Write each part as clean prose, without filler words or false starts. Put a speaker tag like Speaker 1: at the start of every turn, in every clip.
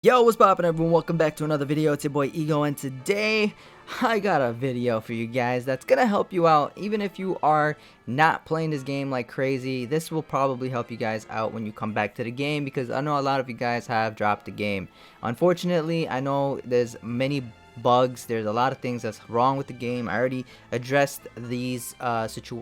Speaker 1: Yo, what's poppin', everyone? Welcome back to another video. It's your boy Ego, and today I got a video for you guys that's gonna help you out. Even if you are not playing this game like crazy, this will probably help you guys out when you come back to the game, because I know a lot of you guys have dropped the game. Unfortunately, I know there's many bugs, there's a lot of things that's wrong with the game. I already addressed these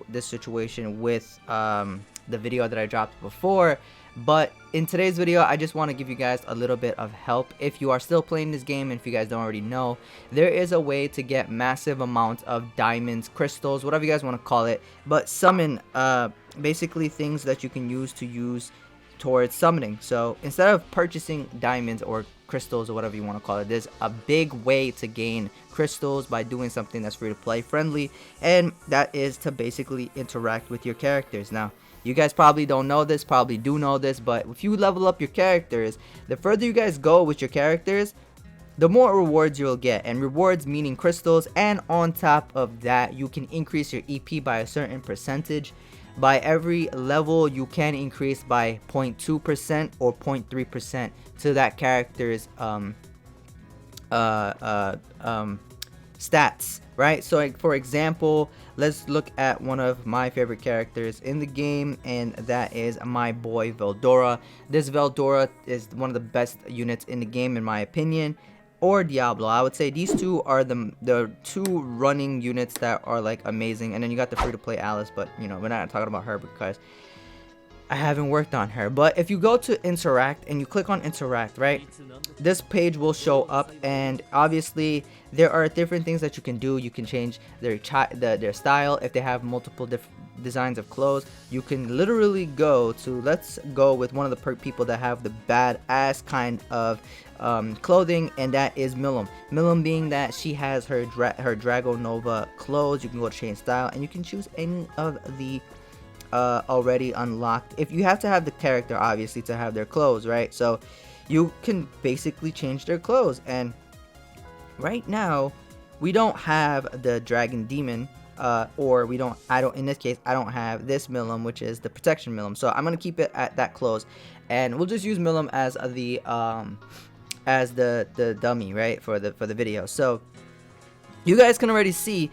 Speaker 1: this situation with the video that I dropped before. But in today's video, I just want to give you guys a little bit of help. If you are still playing this game, and if you guys don't already know, there is a way to get massive amounts of diamonds, crystals, whatever you guys want to call it, but summon basically things that you can use towards summoning. So instead of purchasing diamonds or crystals or whatever you want to call it, there's a big way to gain crystals by doing something that's free to play friendly, and that is to basically interact with your characters. Now, you guys probably don't know this, probably do know this, but if you level up your characters, the further you guys go with your characters, the more rewards you'll get. And rewards meaning crystals, and on top of that, you can increase your EP by a certain percentage. By every level, you can increase by 0.2% or 0.3% to that character's stats, right? So like, for example, let's look at one of my favorite characters in the game, and that is my boy Veldora. This Veldora is one of the best units in the game, in my opinion, or Diablo. I would say these two are the two running units that are like amazing. And then you got the free-to-play Alice, but you know, we're not talking about her because I haven't worked on her. But if you go to interact and you click on interact, right, this page will show up, and obviously there are different things that you can do. You can change their style. If they have multiple different designs of clothes, you can literally go to, let's go with one of the people that have the badass kind of clothing, and that is Milim. Milim being that she has her Drago Nova clothes. You can go to change style, and you can choose any of the already unlocked. If you have to have the character, obviously, to have their clothes, right? So you can basically change their clothes. And right now we don't have the dragon demon, or in this case I don't have this Milim, which is the protection Milim. So I'm gonna keep it at that clothes, and we'll just use Milim as the dummy, right, for the video. So you guys can already see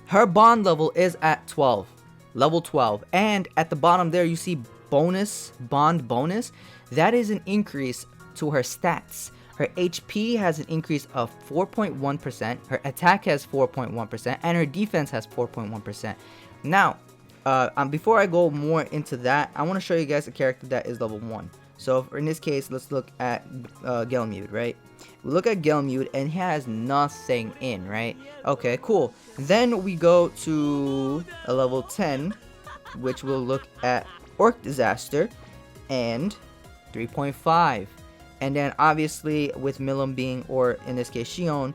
Speaker 1: her bond level is at 12, level 12, and at the bottom there you see bond bonus. That is an increase to her stats. Her HP has an increase of 4.1%, her attack has 4.1%, and her defense has 4.1%. Now, before I go more into that, I want to show you guys a character that is level 1. So in this case, let's look at Gelmude, right? We look at Gelmude, and he has nothing in, right? Okay, cool. Then we go to a level 10, which will look at Orc Disaster, and 3.5. And then obviously with Milim being, or in this case Shion,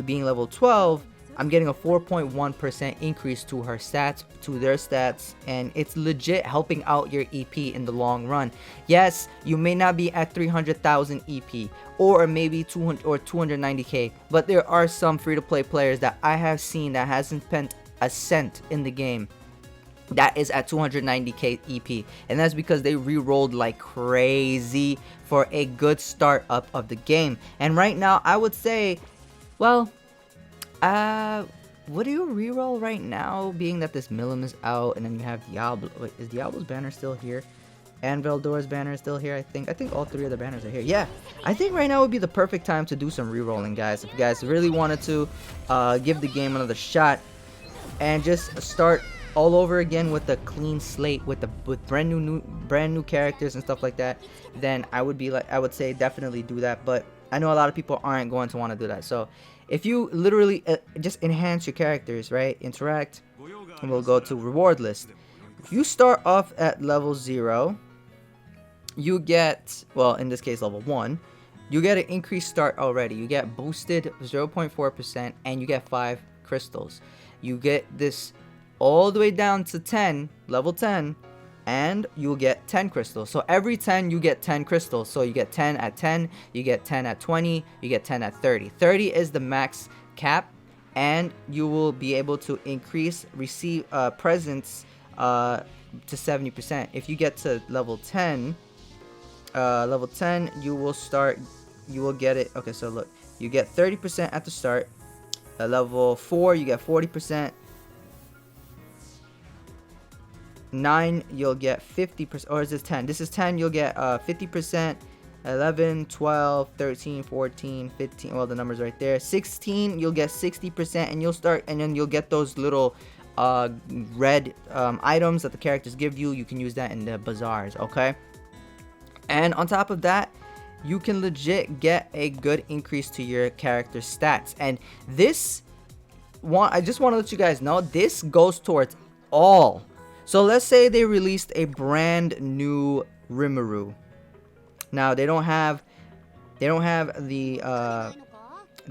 Speaker 1: being level 12, I'm getting a 4.1% increase to her stats, to their stats, and it's legit helping out your EP in the long run. Yes, you may not be at 300,000 EP or maybe 200 or 290k, but there are some free-to-play players that I have seen that hasn't spent a cent in the game that is at 290k EP, and that's because they re-rolled like crazy for a good start up of the game. And right now I would say, well, what do you re-roll right now, being that this Milim is out, and then you have Diablo. Wait, is Diablo's banner still here? And Veldora's banner is still here, I think all three of the banners are here. Yeah, I think right now would be the perfect time to do some re-rolling, guys. If you guys really wanted to give the game another shot and just start all over again with a clean slate, with brand new characters and stuff like that, then I would say definitely do that. But I know a lot of people aren't going to want to do that. So if you literally just enhance your characters, right, interact, and we'll go to reward list. If you start off at level 0, you get, well, in this case level 1, you get an increased start already. You get boosted 0.4%, and you get 5 crystals. You get this all the way down to 10, level 10, and you'll get 10 crystals. So every 10 you get 10 crystals. So you get 10 at 10, you get 10 at 20, you get 10 at 30. 30 is the max cap, and you will be able to receive presents to 70%. If you get to level 10, you will start you will get it. Okay, so look, you get 30% at the start. At level 4, you get 40%. 9, you'll get 50%. Or is this 10? This is 10, you'll get 50%. 11, 12, 13, 14, 15. Well, the number's right there. 16, you'll get 60%, and you'll start, and then you'll get those little red items that the characters give you. You can use that in the bazaars, okay? And on top of that, you can legit get a good increase to your character stats. And this one, I just want to let you guys know, this goes towards all. So let's say they released a brand new Rimuru. Now they don't have the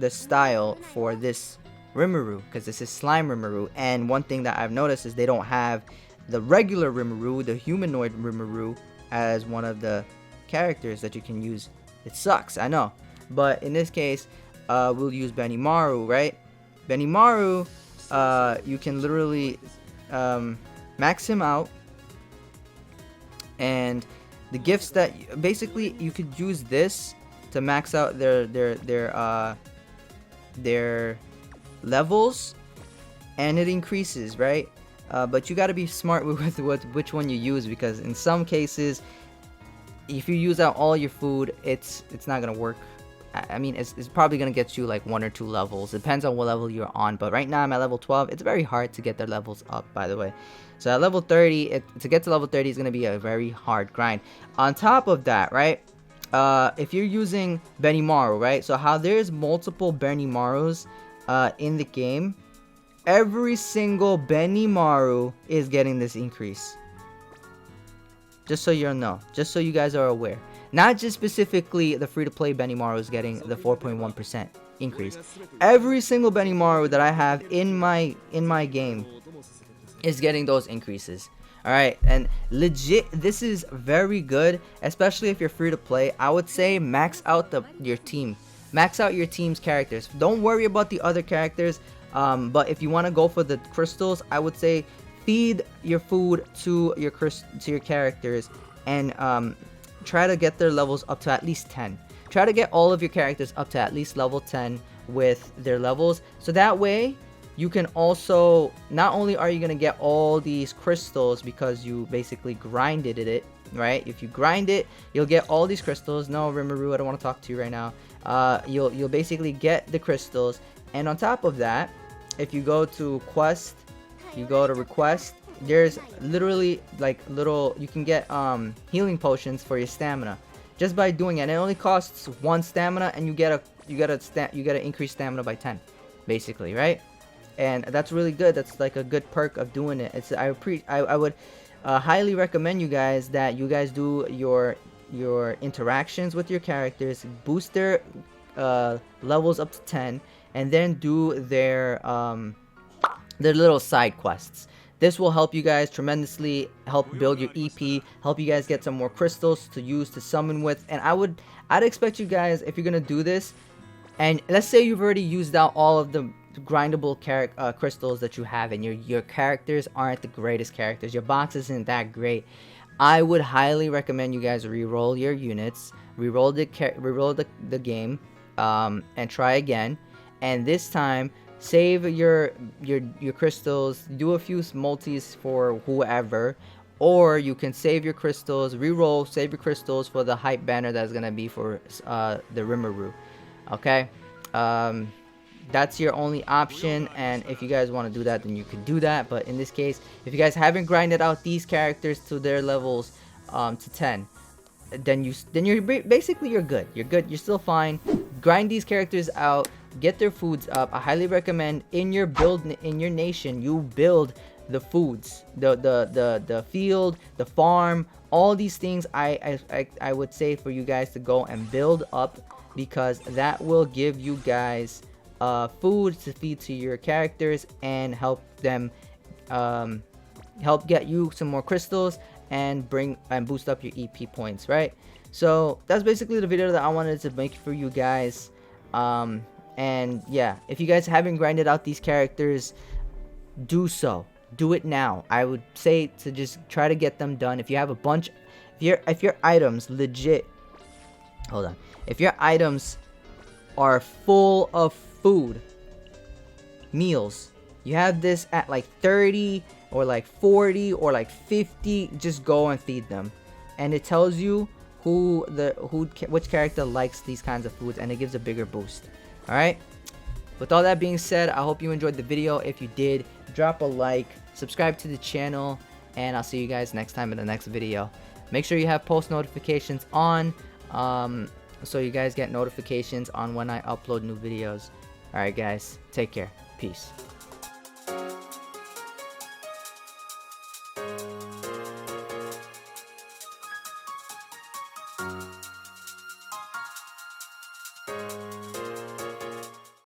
Speaker 1: style for this Rimuru, because this is Slime Rimuru. And one thing that I've noticed is they don't have the regular Rimuru, the humanoid Rimuru, as one of the characters that you can use. It sucks, I know, but in this case, we'll use Benimaru, right? Benimaru, you can literally max him out, and the gifts that basically you could use this to max out their levels, and it increases, right? But you got to be smart with which one you use, because in some cases, if you use out all your food, it's not gonna work. I mean, it's probably gonna get you like 1 or 2 levels. Depends on what level you're on. But right now I'm at level 12. It's very hard to get their levels up, by the way. So at level 30, to get to level 30 is gonna be a very hard grind. On top of that, right? If you're using Benimaru, right? So how there's multiple Benimarus in the game, every single Benimaru is getting this increase. Just so you know, just so you guys are aware. Not just specifically the free-to-play Benimaru is getting the 4.1% increase. Every single Benimaru that I have in my game is getting those increases. Alright, and legit, this is very good, especially if you're free-to-play. I would say max out your team. Max out your team's characters. Don't worry about the other characters, but if you want to go for the crystals, I would say feed your food to your characters, and try to get their levels up to at least 10. Try to get all of your characters up to at least level 10 with their levels, so that way you can also, not only are you going to get all these crystals because you basically grinded it, right? If you grind it, you'll get all these crystals. No, Rimuru, I don't want to talk to you right now. You'll basically get the crystals, and on top of that, if you go to quest, you go to request, there's literally like little, you can get healing potions for your stamina just by doing it. And it only costs 1 stamina, and you get an increased stamina by 10, basically, right? And that's really good. That's like a good perk of doing it. I would highly recommend you guys that you guys do your interactions with your characters, boost their levels up to 10, and then do their little side quests. This will help you guys tremendously, help build your EP, help you guys get some more crystals to use to summon with. And I'd expect you guys, if you're gonna do this, and let's say you've already used out all of the grindable crystals that you have, and your characters aren't the greatest characters, your box isn't that great, I would highly recommend you guys re-roll your units, re-roll the game, and try again. And this time, save your crystals, do a few multis for whoever, or you can save your crystals, re-roll, save your crystals for the hype banner that's gonna be for the Rimuru. Okay, that's your only option, and if you guys want to do that, then you can do that. But in this case, if you guys haven't grinded out these characters to their levels to 10, then you're basically you're good. You're still fine. Grind these characters out, get their foods up. I highly recommend in your build, in your nation, you build the foods, the field, the farm, all these things. I would say for you guys to go and build up, because that will give you guys food to feed to your characters and help them help get you some more crystals and boost up your EP points, right? So that's basically the video that I wanted to make for you guys. And yeah, if you guys haven't grinded out these characters, do so. Do it now. I would say to just try to get them done. If you have a bunch, if your items legit hold on. If your items are full of food, meals, you have this at like 30 or like 40 or like 50, just go and feed them. And it tells you which character likes these kinds of foods, and it gives a bigger boost. All right. With all that being said, I hope you enjoyed the video. If you did, drop a like, subscribe to the channel, and I'll see you guys next time in the next video. Make sure you have post notifications on, so you guys get notifications on when I upload new videos. Alright guys, take care. Peace.